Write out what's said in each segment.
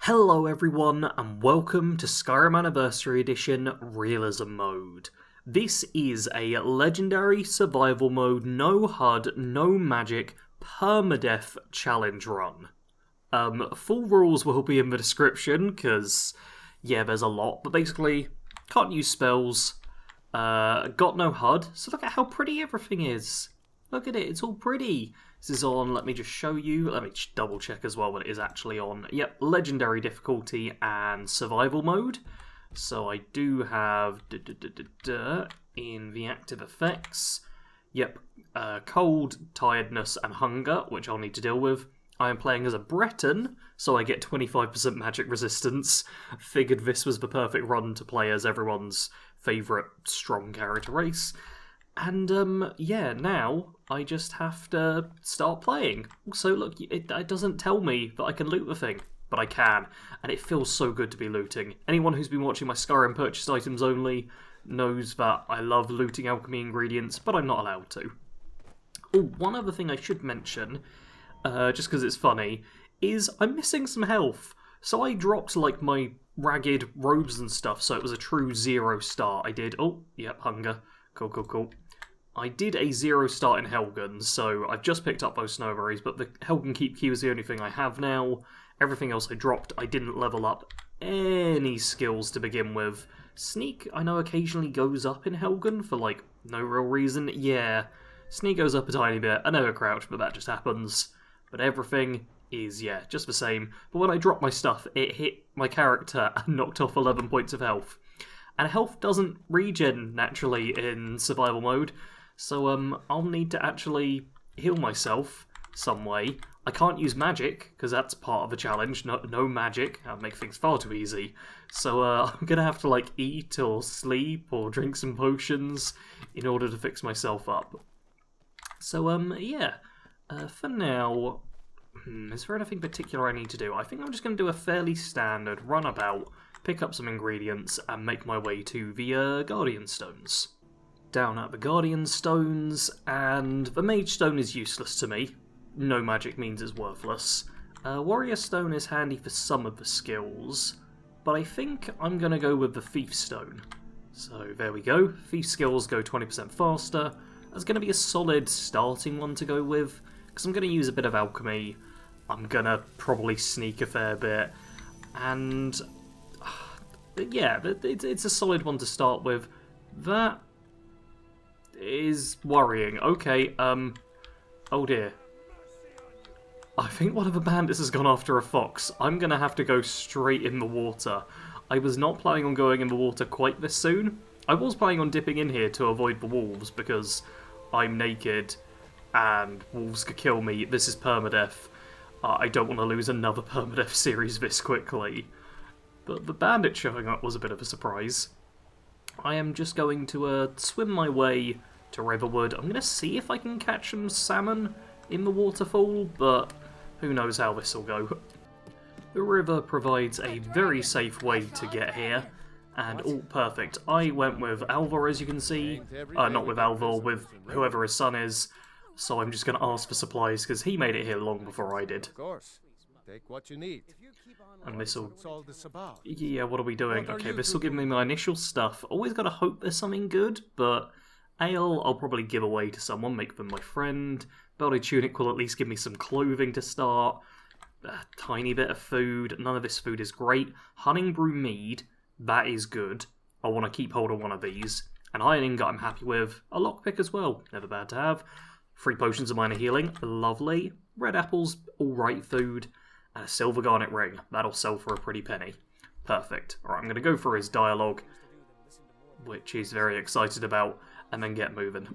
Hello everyone, and welcome to Skyrim Anniversary Edition Realism Mode. This is a legendary survival mode, no HUD, no magic, permadeath challenge run. Full rules will be in the description, because, yeah, there's a lot, but basically, can't use spells, got no HUD, so look at how pretty everything is. Look at it, it's all pretty. This is on, let me just show you, let me double check as well what it is actually on. Yep, legendary difficulty and survival mode. So I do have in the active effects. Yep, cold, tiredness and hunger, which I'll need to deal with. I am playing as a Breton, so I get 25% magic resistance. Figured this was the perfect run to play as everyone's favourite strong character race. And, yeah, now I just have to start playing. Also, look, it doesn't tell me that I can loot the thing, but I can, and it feels so good to be looting. Anyone who's been watching my Skyrim purchased items only knows that I love looting alchemy ingredients, but I'm not allowed to. Oh, one other thing I should mention, just because it's funny, is I'm missing some health. So I dropped, like, my ragged robes and stuff, so it was a true 0 start. I did, oh, yep, hunger. Cool. I did a 0 start in Helgen, so I've just picked up those snow berries, but the Helgen Keep Key was the only thing I have now. Everything else I dropped, I didn't level up any skills to begin with. Sneak, I know occasionally goes up in Helgen for, like, no real reason. Yeah, Sneak goes up a tiny bit. I never crouch, but that just happens. But everything is, yeah, just the same. But when I dropped my stuff, it hit my character and knocked off 11 points of health. And health doesn't regen naturally in survival mode, so I'll need to actually heal myself some way. I can't use magic, because that's part of the challenge. No magic. That would make things far too easy. So I'm going to have to, like, eat or sleep or drink some potions in order to fix myself up. So, yeah. For now, is there anything particular I need to do? I think I'm just going to do a fairly standard runabout, pick up some ingredients, and make my way to the Guardian Stones. Down at the Guardian Stones, and the Mage Stone is useless to me. No magic means it's worthless. Warrior Stone is handy for some of the skills, but I think I'm going to go with the Thief Stone. So there we go. Thief skills go 20% faster. That's going to be a solid starting one to go with, because I'm going to use a bit of alchemy. I'm going to probably sneak a fair bit, and yeah, it's a solid one to start with. That is worrying. Okay, oh dear. I think one of the bandits has gone after a fox. I'm gonna have to go straight in the water. I was not planning on going in the water quite this soon. I was planning on dipping in here to avoid the wolves, because I'm naked and wolves could kill me. This is permadeath. I don't want to lose another permadeath series this quickly. But the bandit showing up was a bit of a surprise. I am just going to swim my way to Riverwood. I'm going to see if I can catch some salmon in the waterfall, but who knows how this will go. The river provides a very safe way to get here, and all perfect. I went with Alvor, as you can see. Not with Alvor, with whoever his son is. So I'm just going to ask for supplies, because he made it here long before I did. Of course. Take what you need. And this'll... What's all this about? Yeah, what are we doing? Okay, this'll give me my initial stuff. Always gotta hope there's something good, but ale I'll probably give away to someone, make them my friend. Belted Tunic will at least give me some clothing to start. A tiny bit of food. None of this food is great. Hunting Brew Mead, that is good. I want to keep hold of one of these. An Iron Ingot I'm happy with. A Lockpick as well, never bad to have. 3 potions of minor healing, lovely. Red apples, alright food. And a silver garnet ring. That'll sell for a pretty penny. Perfect. Alright, I'm going to go for his dialogue, which he's very excited about, and then get moving.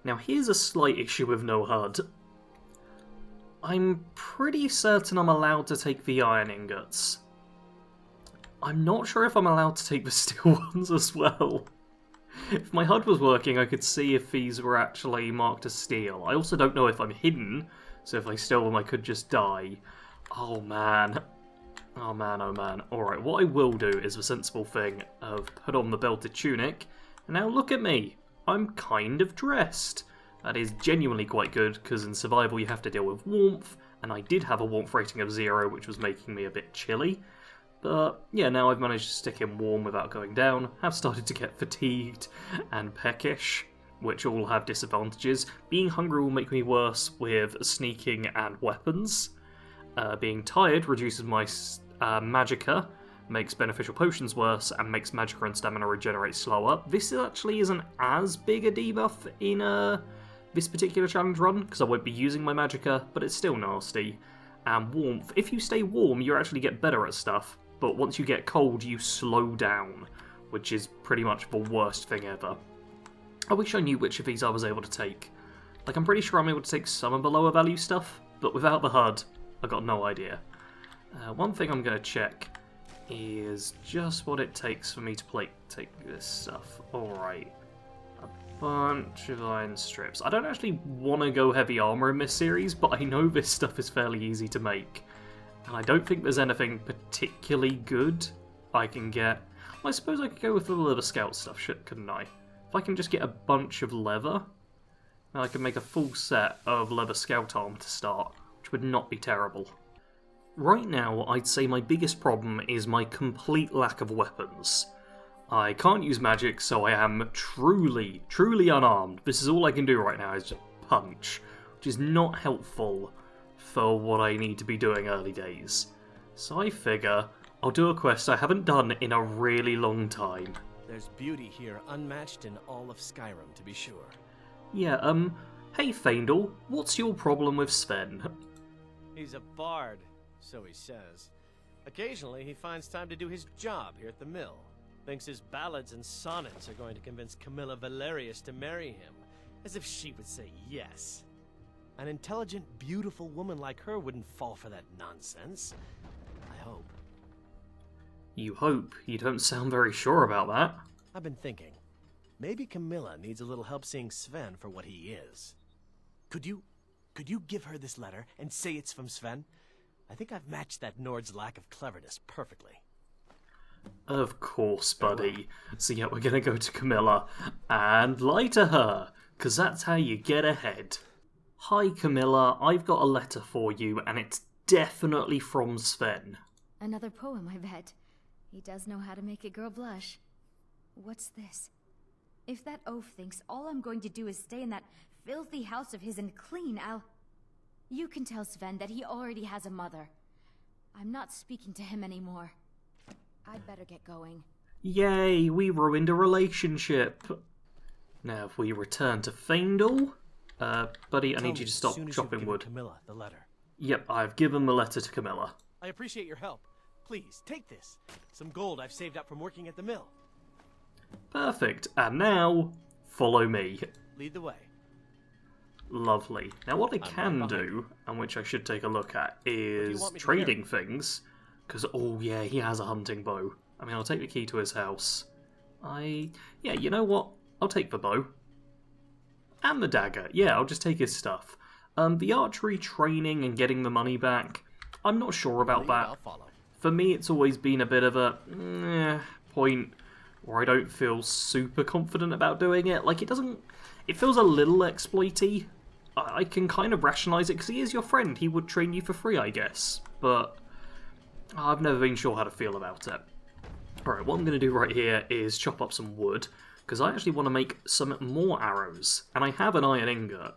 Now, here's a slight issue with no HUD. I'm pretty certain I'm allowed to take the iron ingots. I'm not sure if I'm allowed to take the steel ones as well. If my HUD was working, I could see if these were actually marked as steel. I also don't know if I'm hidden, so if I steal them I could just die. Oh man. Oh man. Alright, what I will do is the sensible thing of put on the belted tunic, and now look at me. I'm kind of dressed. That is genuinely quite good, because in survival you have to deal with warmth, and I did have a warmth rating of 0, which was making me a bit chilly. But yeah, now I've managed to stick in warm without going down, have started to get fatigued and peckish, which all have disadvantages. Being hungry will make me worse with sneaking and weapons. Being tired reduces my magicka, makes beneficial potions worse, and makes magicka and stamina regenerate slower. This actually isn't as big a debuff in this particular challenge run, because I won't be using my magicka, but it's still nasty. And warmth. If you stay warm, you actually get better at stuff, but once you get cold, you slow down, which is pretty much the worst thing ever. I wish I knew which of these I was able to take. Like, I'm pretty sure I'm able to take some of the lower value stuff, but without the HUD, I got no idea. One thing I'm going to check is just what it takes for me to take this stuff. Alright. A bunch of iron strips. I don't actually want to go heavy armor in this series, but I know this stuff is fairly easy to make. And I don't think there's anything particularly good I can get. Well, I suppose I could go with the leather scout stuff, couldn't I? If I can just get a bunch of leather, then I can make a full set of leather scout armor to start, which would not be terrible. Right now, I'd say my biggest problem is my complete lack of weapons. I can't use magic, so I am truly, truly unarmed. This is all I can do right now, is just punch, which is not helpful for what I need to be doing early days. So I figure I'll do a quest I haven't done in a really long time. There's beauty here unmatched in all of Skyrim, to be sure. Yeah, hey Faendal, what's your problem with Sven? He's a bard, so he says. Occasionally he finds time to do his job here at the mill. Thinks his ballads and sonnets are going to convince Camilla Valerius to marry him, as if she would say yes. An intelligent, beautiful woman like her wouldn't fall for that nonsense. I hope. You hope? You don't sound very sure about that. I've been thinking. Maybe Camilla needs a little help seeing Sven for what he is. Could you give her this letter and say it's from Sven? I think I've matched that Nord's lack of cleverness perfectly. Of course, buddy. So yeah, we're gonna go to Camilla and lie to her, because that's how you get ahead. Hi Camilla, I've got a letter for you, and it's definitely from Sven. Another poem, I bet. He does know how to make a girl blush. What's this? If that oaf thinks all I'm going to do is stay in that filthy house of his and clean, You can tell Sven that he already has a mother. I'm not speaking to him anymore. I'd better get going. Yay, we ruined a relationship. Now, if we return to Faendal... buddy, I need you to stop chopping wood. Camilla the letter. Yep, I've given the letter to Camilla. I appreciate your help. Please, take this. Some gold I've saved up from working at the mill. Perfect, and now, follow me. Lead the way. Lovely. Now what I can right do, and which I should take a look at, is want me to trading things. Because, oh yeah, he has a hunting bow. I mean, I'll take the key to his house. Yeah, you know what? I'll take the bow. And the dagger. Yeah, I'll just take his stuff. The archery training and getting the money back, I'm not sure about that. I'll follow. For me, it's always been a bit of a point where I don't feel super confident about doing it. Like, it feels a little exploity. I can kind of rationalise it because he is your friend. He would train you for free, I guess. But I've never been sure how to feel about it. Alright, what I'm going to do right here is chop up some wood, because I actually want to make some more arrows. And I have an iron ingot.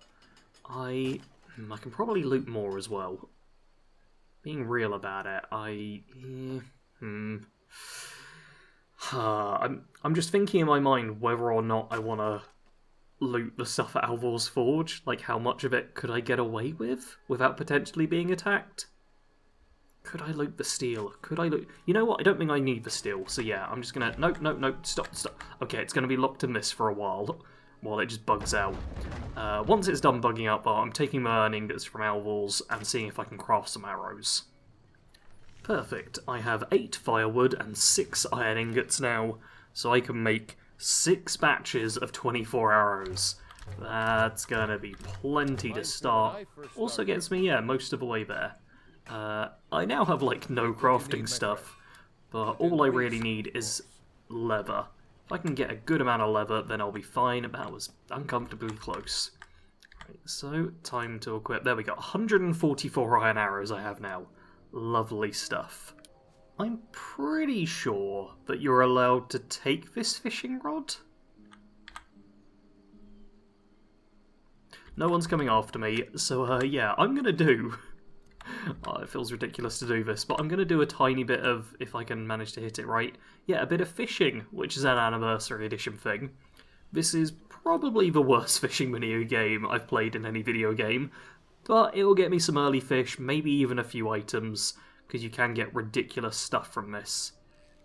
I can probably loot more as well. Being real about it, I'm just thinking in my mind whether or not I want to loot the stuff at Alvor's Forge. Like, how much of it could I get away with without potentially being attacked? Could I loot the steel? Could I loot... You know what? I don't think I need the steel. So yeah, I'm just gonna... Nope. Stop. Okay, it's gonna be locked in this for a while it just bugs out. Once it's done bugging out, though, I'm taking my iron ingots from Alvor's and seeing if I can craft some arrows. Perfect. I have 8 firewood and 6 iron ingots now, so I can make 6 batches of 24 arrows. That's gonna be plenty to start. Also gets me, yeah, most of the way there. I now have, like, no crafting stuff, but all I really need is leather. If I can get a good amount of leather, then I'll be fine. That was uncomfortably close. Right, so, time to equip. There we go. 144 iron arrows I have now. Lovely stuff. I'm pretty sure that you're allowed to take this fishing rod. No one's coming after me, so yeah, I'm gonna do... Oh, it feels ridiculous to do this, but I'm gonna do a tiny bit of, if I can manage to hit it right, yeah, a bit of fishing, which is an anniversary edition thing. This is probably the worst fishing video game I've played in any video game, but it will get me some early fish, maybe even a few items, because you can get ridiculous stuff from this.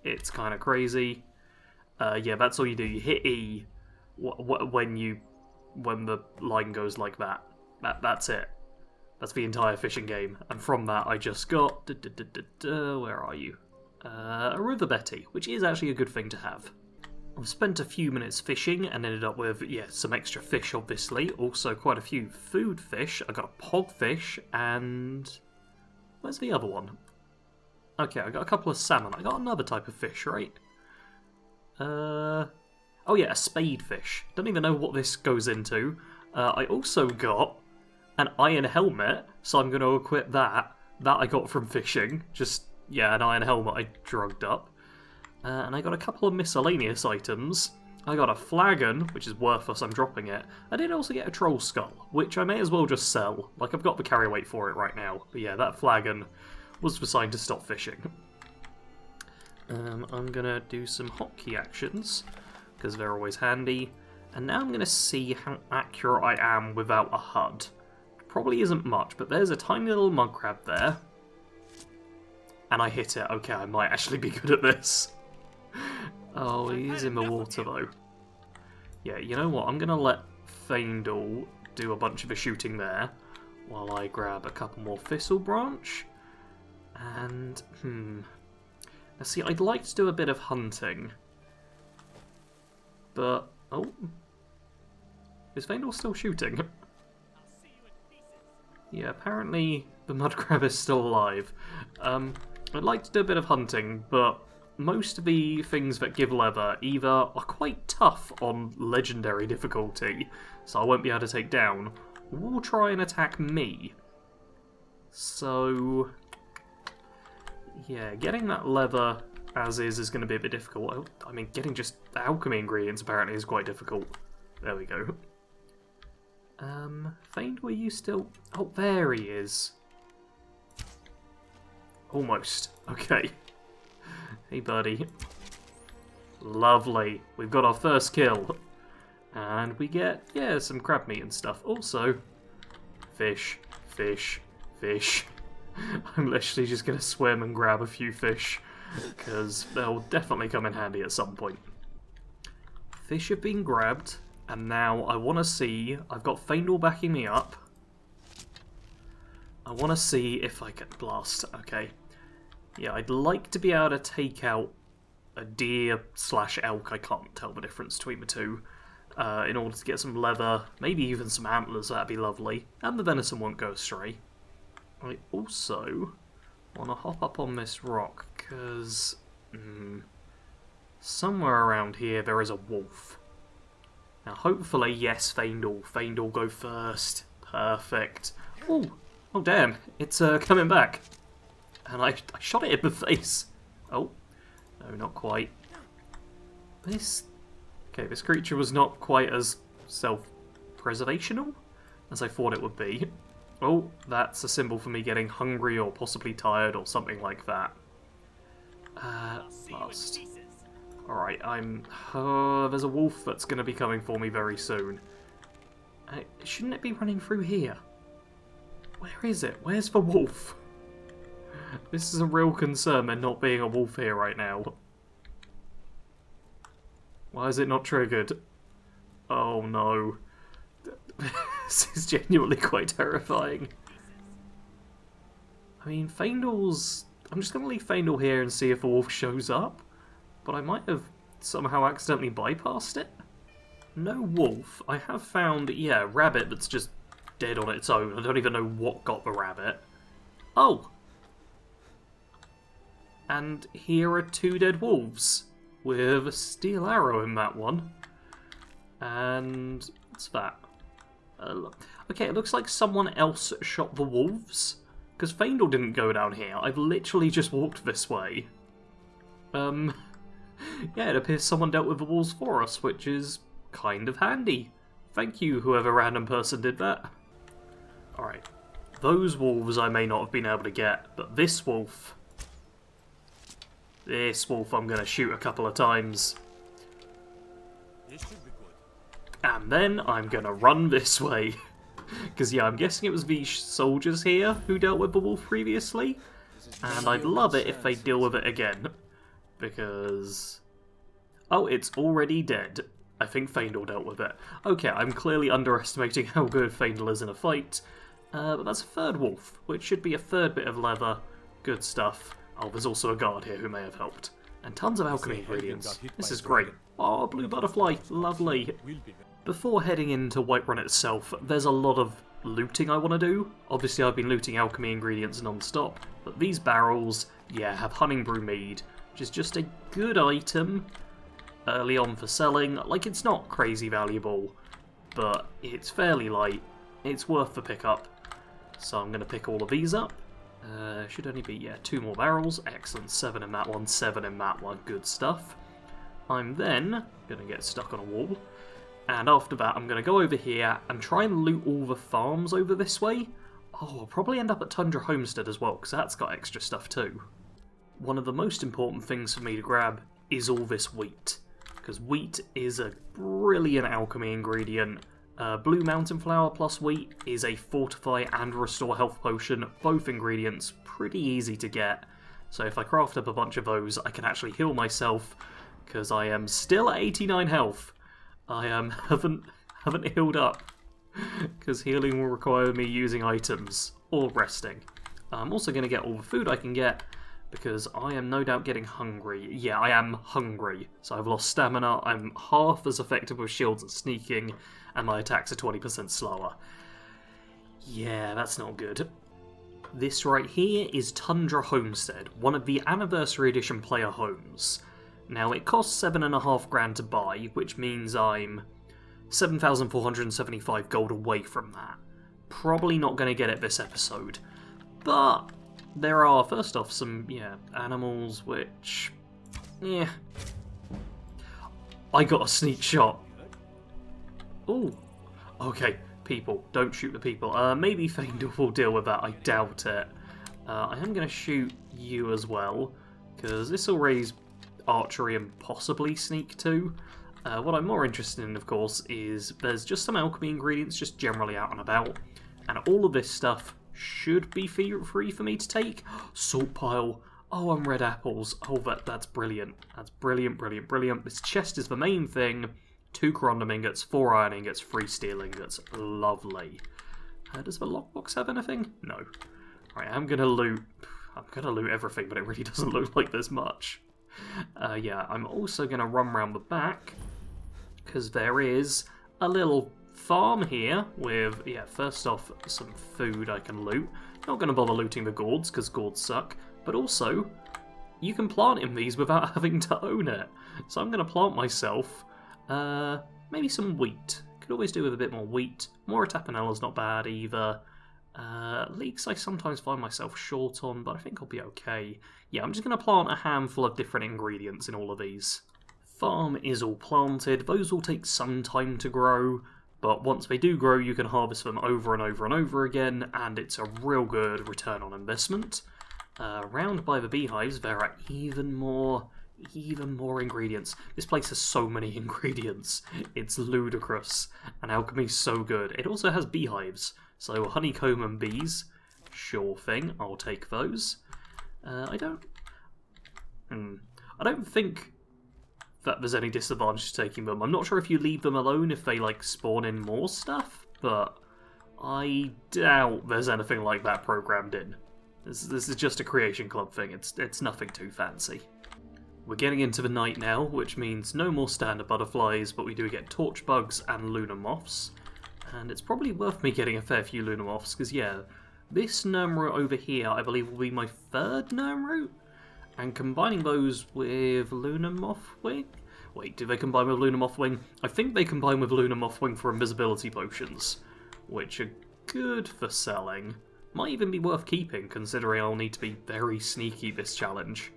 It's kind of crazy. Yeah, that's all you do. You hit E when the line goes like that. That's it. That's the entire fishing game. And from that, I just got... where are you? A River Betty, which is actually a good thing to have. I've spent a few minutes fishing and ended up with, yeah, some extra fish, obviously. Also, quite a few food fish. I got a pogfish and... Where's the other one? Okay, I got a couple of salmon. I got another type of fish, right? Oh yeah, a spadefish. Don't even know what this goes into. I also got an iron helmet, so I'm going to equip that. That I got from fishing. Just, yeah, an iron helmet I drugged up. And I got a couple of miscellaneous items. I got a flagon, which is worthless, I'm dropping it. I did also get a troll skull, which I may as well just sell. Like, I've got the carry weight for it right now. But yeah, that flagon was designed to stop fishing. I'm going to do some hotkey actions, because they're always handy. And now I'm going to see how accurate I am without a HUD. Probably isn't much, but there's a tiny little mud crab there. And I hit it. Okay, I might actually be good at this. Oh, he's in the water though. Yeah, you know what? I'm going to let Faendal do a bunch of the shooting there, while I grab a couple more thistle branch. And, now see, I'd like to do a bit of hunting. But, oh. Is Faendal still shooting? Yeah, apparently the mud crab is still alive. I'd like to do a bit of hunting, but most of the things that give leather either are quite tough on legendary difficulty, so I won't be able to take down, or will try and attack me. So, yeah, getting that leather as is going to be a bit difficult. I mean, getting just the alchemy ingredients apparently is quite difficult. There we go. Faend, were you still... Oh, there he is. Almost. Okay. Hey, buddy. Lovely. We've got our first kill. And we get, yeah, some crab meat and stuff. Also, fish, fish, fish. I'm literally just going to swim and grab a few fish, because they'll definitely come in handy at some point. Fish have been grabbed, and now I want to see... I've got Faendal backing me up. I want to see if I can blast. Okay. Yeah, I'd like to be able to take out a deer/elk. I can't tell the difference between the two. In order to get some leather, maybe even some antlers, that'd be lovely. And the venison won't go astray. I also want to hop up on this rock, because somewhere around here there is a wolf. Now hopefully, yes, Faendal go first. Perfect. Oh damn, it's coming back. And I shot it in the face. Oh, no, not quite. This creature was not quite as self-preservational as I thought it would be. Oh, that's a symbol for me getting hungry or possibly tired or something like that. Last. Alright, there's a wolf that's going to be coming for me very soon. Shouldn't it be running through here? Where is it? Where's the wolf? This is a real concern, there not being a wolf here right now. Why is it not triggered? Oh no. This is genuinely quite terrifying. I mean, Faendal's... I'm just going to leave Faendal here and see if a wolf shows up. But I might have somehow accidentally bypassed it. No wolf. I have found, yeah, a rabbit that's just dead on its own. I don't even know what got the rabbit. Oh! And here are 2 dead wolves. With a steel arrow in that one. And... what's that? Okay, it looks like someone else shot the wolves. Because Faendal didn't go down here. I've literally just walked this way. Yeah, it appears someone dealt with the wolves for us, which is kind of handy. Thank you, whoever random person did that. Alright. Those wolves I may not have been able to get, but this wolf... This wolf I'm going to shoot a couple of times. This should be good. And then I'm going to run this way. Because, yeah, I'm guessing it was the soldiers here who dealt with the wolf previously. And I'd love it if they deal with it again. Because... Oh, it's already dead. I think Feindel dealt with it. Okay, I'm clearly underestimating how good Feindel is in a fight. But that's a third wolf, which should be a third bit of leather. Good stuff. Oh, there's also a guard here who may have helped. And tons of alchemy ingredients. This is great. Oh, blue butterfly. Lovely. Before heading into Whiterun itself, there's a lot of looting I want to do. Obviously, I've been looting alchemy ingredients non-stop, but these barrels, yeah, have hunting brew mead, which is just a good item early on for selling. Like, it's not crazy valuable, but it's fairly light. It's worth the pickup. So I'm going to pick all of these up. Should only be, yeah, 2 more barrels. Excellent. 7 in that one, 7 in that one. Good stuff. I'm then going to get stuck on a wall. And after that, I'm going to go over here and try and loot all the farms over this way. Oh, I'll probably end up at Tundra Homestead as well, because that's got extra stuff too. One of the most important things for me to grab is all this wheat. Because wheat is a brilliant alchemy ingredient. Blue mountain flower plus wheat is a fortify and restore health potion. Both ingredients pretty easy to get. So if I craft up a bunch of those, I can actually heal myself, because I am still at 89 health. I haven't healed up, because healing will require me using items or resting. I'm also going to get all the food I can get, because I am no doubt getting hungry. Yeah, I am hungry. So I've lost stamina, I'm half as effective with shields and sneaking, and my attacks are 20% slower. Yeah, that's not good. This right here is Tundra Homestead, one of the Anniversary Edition player homes. Now, it costs 7.5 grand to buy, which means I'm 7,475 gold away from that. Probably not going to get it this episode. But there are, first off, some, yeah, animals which... yeah. I got a sneak shot. Ooh. Okay, people. Don't shoot the people. Maybe Feindel will deal with that. I doubt it. I am going to shoot you as well, because this will raise archery and possibly sneak too. What I'm more interested in, of course, is there's just some alchemy ingredients just generally out and about, and all of this stuff should be free for me to take. Salt pile. Oh, and red apples. Oh, that's brilliant. That's brilliant, brilliant, brilliant. This chest is the main thing. 2 corundum ingots, 4 iron ingots, 3 steel ingots. Lovely. Does the lockbox have anything? No. Alright, I'm gonna loot everything, but it really doesn't look like there's much. Yeah, I'm also gonna run around the back, because there is a little farm here with, yeah, first off, some food I can loot. Not gonna bother looting the gourds, because gourds suck, but also, you can plant in these without having to own it. So I'm gonna plant myself maybe some wheat. Could always do with a bit more wheat. More tapanella's not bad either. Leeks I sometimes find myself short on, but I think I'll be okay. Yeah, I'm just going to plant a handful of different ingredients in all of these. Farm is all planted. Those will take some time to grow, but once they do grow, you can harvest them over and over and over again, and it's a real good return on investment. Round by the beehives, there are even more ingredients. This place has so many ingredients. It's ludicrous, and alchemy's so good. It also has beehives, so honeycomb and bees. Sure thing, I'll take those. I don't think that there's any disadvantage to taking them. I'm not sure if you leave them alone if they, like, spawn in more stuff, but I doubt there's anything like that programmed in. This is just a Creation Club thing. It's nothing too fancy. We're getting into the night now, which means no more standard butterflies, but we do get torch bugs and lunar moths. And it's probably worth me getting a fair few lunar moths, because yeah, this Gnome root over here I believe will be my 3rd Gnome root, and combining those with lunar moth wing? Wait, do they combine with lunar moth wing? I think they combine with lunar moth wing for invisibility potions, which are good for selling. Might even be worth keeping, considering I'll need to be very sneaky this challenge.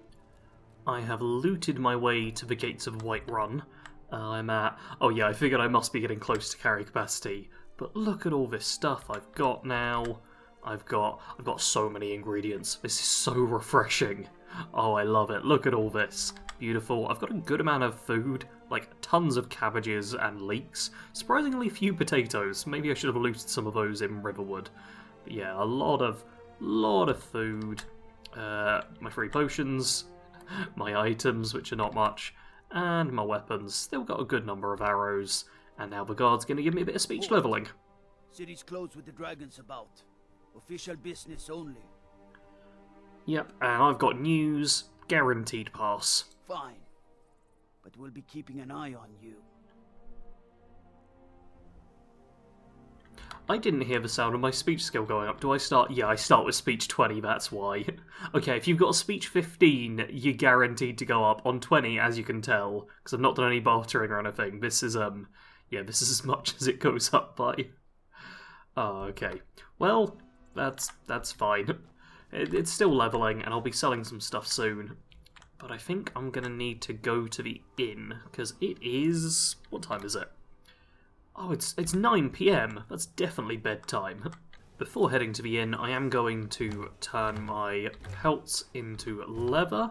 I have looted my way to the gates of Whiterun. I'm at... Oh yeah, I figured I must be getting close to carry capacity. But look at all this stuff I've got now. I've got so many ingredients. This is so refreshing. Oh, I love it. Look at all this. Beautiful. I've got a good amount of food, like tons of cabbages and leeks. Surprisingly few potatoes. Maybe I should have looted some of those in Riverwood. But yeah, a lot of food. My free potions, my items, which are not much, and my weapons. Still got a good number of arrows. And now the guard's going to give me a bit of speech leveling. City's closed with the dragons about. Official business only. Yep, and I've got news. Guaranteed pass. Fine. But we'll be keeping an eye on you. I didn't hear the sound of my speech skill going up. Do I start? Yeah, I start with speech 20, that's why. Okay, if you've got a speech 15, you're guaranteed to go up. On 20, as you can tell, because I've not done any bartering or anything, this is, yeah, this is as much as it goes up by. Oh, okay. Well, that's fine. It's still leveling, and I'll be selling some stuff soon. But I think I'm going to need to go to the inn, because it is... What time is it? Oh, it's 9 PM. That's definitely bedtime. Before heading to the inn, I am going to turn my pelts into leather,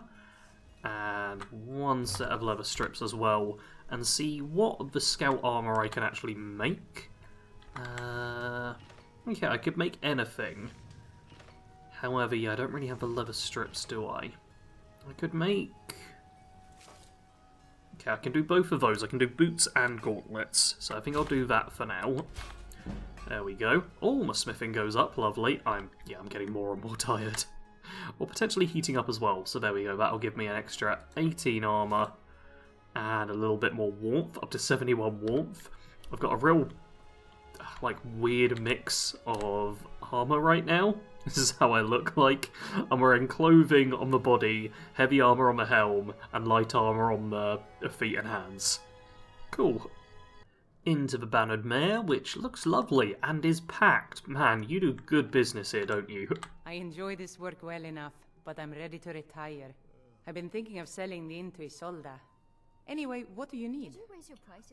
and one set of leather strips as well, and see what of the scout armour I can actually make. Okay, I could make anything. However, yeah, I don't really have the leather strips, do I? I could make... Okay, I can do both of those. I can do boots and gauntlets, so I think I'll do that for now. There we go. Oh, my smithing goes up, lovely. I'm getting more and more tired. Or potentially heating up as well, so there we go. That'll give me an extra 18 armour and a little bit more warmth, up to 71 warmth. I've got a real, like, weird mix of armour right now. This is how I look like. I'm wearing clothing on the body, heavy armour on the helm, and light armour on the feet and hands. Cool. Into the Bannered Mare, which looks lovely and is packed. Man, you do good business here, don't you? I enjoy this work well enough, but I'm ready to retire. I've been thinking of selling the inn to Isolda. Anyway, what do you need?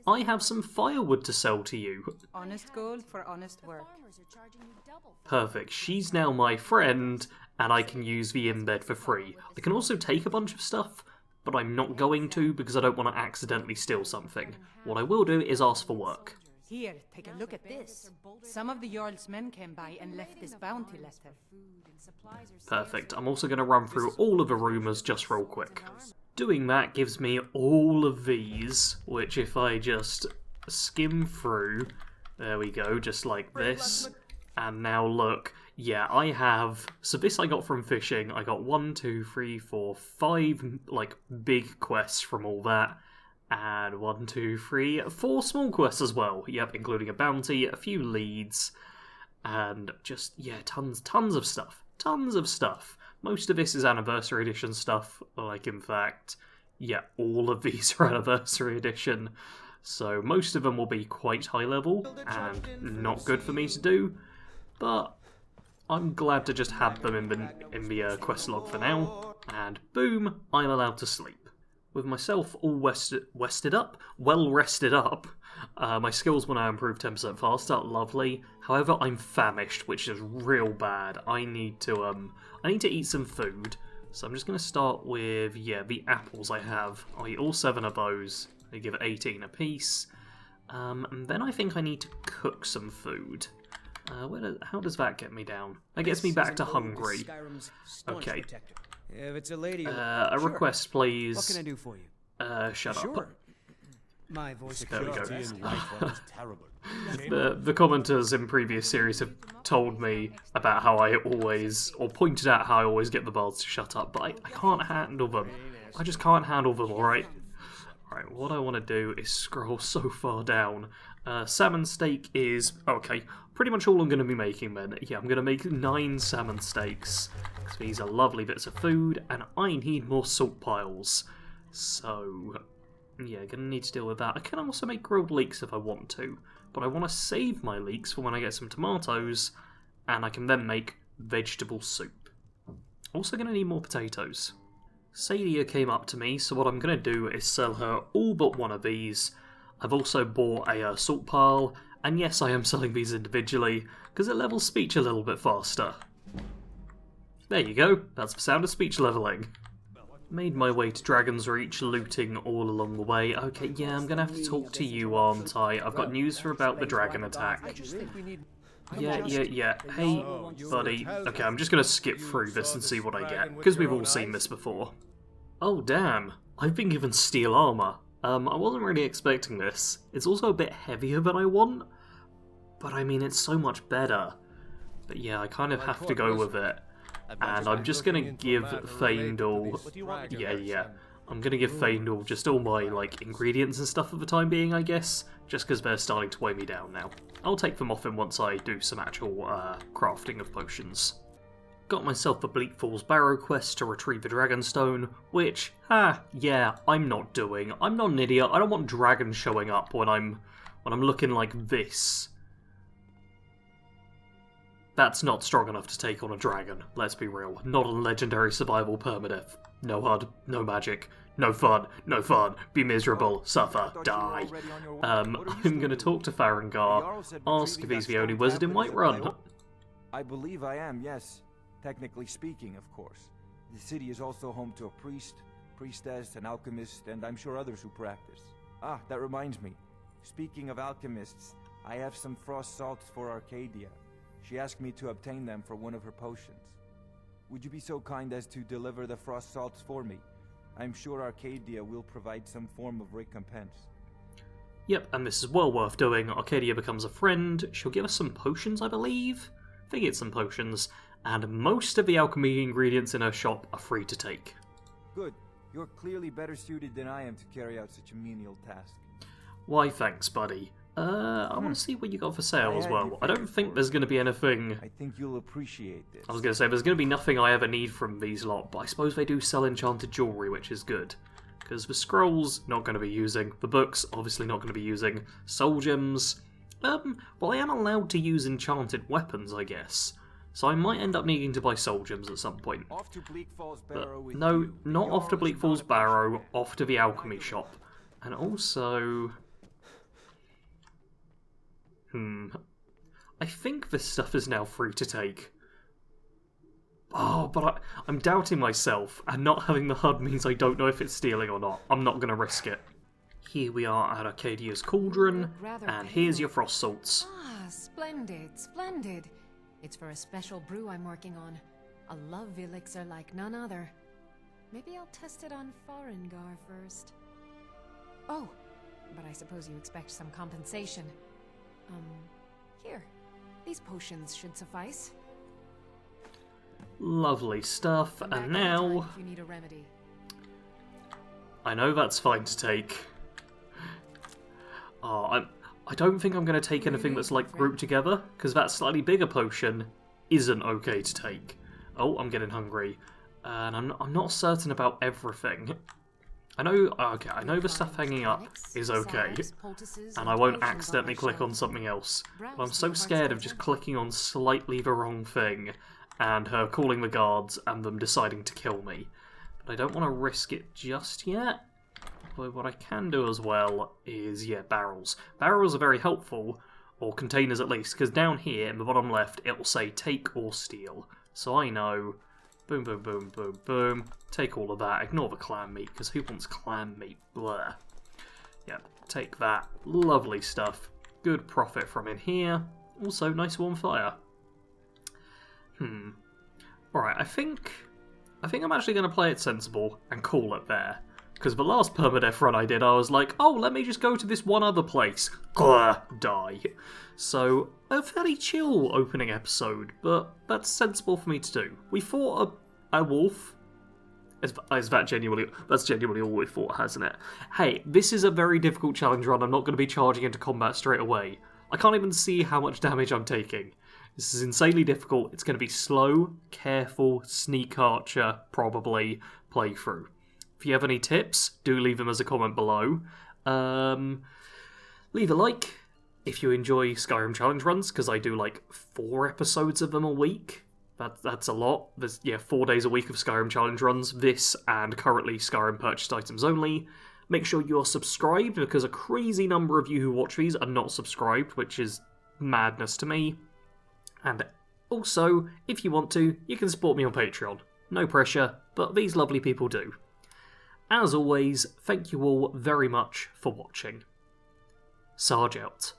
I have some firewood to sell to you. Honest gold for honest work. Perfect. She's now my friend, and I can use the inn bed for free. I can also take a bunch of stuff, but I'm not going to because I don't want to accidentally steal something. What I will do is ask for work. Here, take a look at this. Some of the Jarl's men came by and left this bounty letter. Perfect. I'm also going to run through all of the rumours just real quick. Doing that gives me all of these, which if I just skim through, there we go, just like this. And now look, yeah, I have, so this I got from fishing. I got 1, 2, 3, 4, 5, like, big quests from all that. And 1, 2, 3, 4 small quests as well. Yep, including a bounty, a few leads, and just, yeah, tons of stuff. Tons of stuff. Most of this is Anniversary Edition stuff, like, in fact, yeah, all of these are Anniversary Edition, so most of them will be quite high level, and not good for me to do, but I'm glad to just have them in the quest log for now, and boom, I'm allowed to sleep. With myself all well rested up, my skills will now improve 10% faster, lovely. However, I'm famished, which is real bad. I need to eat some food, so I'm just going to start with, yeah, the apples I have. I'll eat all 7 of those. They give it 18 a piece. And then I think I need to cook some food. How does that get me down? That gets me back to hungry. Okay. If it's a lady, a request, please. what can I do for you? Shut up. My voice There we go. is terrible. The commenters in previous series have told me about how I always, or pointed out how I always get the bards to shut up, but I can't handle them. I just can't handle them, alright? Alright, what I want to do is scroll so far down. Salmon steak is, okay, pretty much all I'm going to be making then. Yeah, I'm going to make 9 salmon steaks. These are lovely bits of food, and I need more salt piles. So, yeah, gonna need to deal with that. I can also make grilled leeks if I want to, but I want to save my leeks for when I get some tomatoes, and I can then make vegetable soup. Also gonna need more potatoes. Sadia came up to me, so what I'm going to do is sell her all but one of these. I've also bought a salt pile, and yes, I am selling these individually, because it levels speech a little bit faster. There you go, that's the sound of speech leveling. Made my way to Dragon's Reach, looting all along the way. Okay, yeah, I'm going to have to talk to you, aren't I? I've got news for about the dragon attack. Yeah. Hey, buddy. Okay, I'm just going to skip through this and see what I get, because we've all seen this before. Oh, damn. I've been given steel armor. I wasn't really expecting this. It's also a bit heavier than I want, but I mean, it's so much better. But yeah, I kind of have to go with it. And I'm just going to give Feindal... Yeah. I'm going to give Feindal just all my, like, ingredients and stuff for the time being, I guess. Just because they're starting to weigh me down now. I'll take them off him once I do some actual crafting of potions. Got myself a Bleak Falls Barrow quest to retrieve the Dragonstone, which, yeah, I'm not doing. I'm not an idiot. I don't want dragons showing up when I'm looking like this. That's not strong enough to take on a dragon, let's be real. Not on legendary survival permadeath. No HUD, no magic, no fun, be miserable, suffer, die. I'm gonna talk to Farengar, ask if he's the only wizard in Whiterun. I believe I am, yes. Technically speaking, of course. The city is also home to a priest, priestess, an alchemist, and I'm sure others who practice. Ah, that reminds me. Speaking of alchemists, I have some frost salts for Arcadia. She asked me to obtain them for one of her potions. Would you be so kind as to deliver the frost salts for me? I'm sure Arcadia will provide some form of recompense. Yep, and this is well worth doing. Arcadia becomes a friend. She'll give us some potions, I believe? I think it's some potions. And most of the alchemy ingredients in her shop are free to take. Good. You're clearly better suited than I am to carry out such a menial task. Why, thanks, buddy. I want to see what you got for sale as well. I don't think there's going to be anything... I think you'll appreciate this. I was going to say, there's going to be nothing I ever need from these lot, but I suppose they do sell enchanted jewellery, which is good. Because the scrolls, not going to be using. The books, obviously not going to be using. Soul gems... well, I am allowed to use enchanted weapons, I guess. So I might end up needing to buy soul gems at some point. Off to Bleak Falls Barrow with no, you. not off to Bleak Falls Barrow, off to the alchemy shop. And also... I think this stuff is now free to take. Oh, but I'm doubting myself, and not having the HUD means I don't know if it's stealing or not. I'm not going to risk it. Here we are at Arcadia's Cauldron, and here's your frost salts. Ah, splendid, splendid. It's for a special brew I'm working on. A love elixir like none other. Maybe I'll test it on Farengar first. Oh, but I suppose you expect some compensation. Here. These potions should suffice. Lovely stuff, and now... If you need a remedy. I know that's fine to take. Oh, I don't think I'm going to take anything that's like grouped together, because that slightly bigger potion isn't okay to take. Oh, I'm getting hungry. And I'm not certain about everything. I know the stuff hanging up is okay, and I won't accidentally click on something else, but I'm so scared of just clicking on slightly the wrong thing, and her calling the guards, and them deciding to kill me. But I don't want to risk it just yet. But what I can do as well is, yeah, barrels. Barrels are very helpful, or containers at least, because down here in the bottom left it will say take or steal. So I know... Boom, boom, boom, boom, boom. Take all of that. Ignore the clam meat, because who wants clam meat? Blah. Yeah, take that. Lovely stuff. Good profit from in here. Also, nice warm fire. Alright, I think I'm actually going to play it sensible and call it there. Because the last permadeath run I did, I was like, oh, let me just go to this one other place. Glah, die. So, a fairly chill opening episode, but that's sensible for me to do. We fought a wolf. That's genuinely all we fought, hasn't it? Hey, this is a very difficult challenge run. I'm not going to be charging into combat straight away. I can't even see how much damage I'm taking. This is insanely difficult. It's going to be slow, careful, sneak archer, probably, playthrough. If you have any tips, do leave them as a comment below. Leave a like if you enjoy Skyrim challenge runs, because I do like 4 episodes of them a week. That's a lot. There's 4 days a week of Skyrim challenge runs, this and currently Skyrim purchased items only. Make sure you're subscribed, because a crazy number of you who watch these are not subscribed, which is madness to me. And also, if you want to, you can support me on Patreon. No pressure, but these lovely people do. As always, thank you all very much for watching. Sarge out.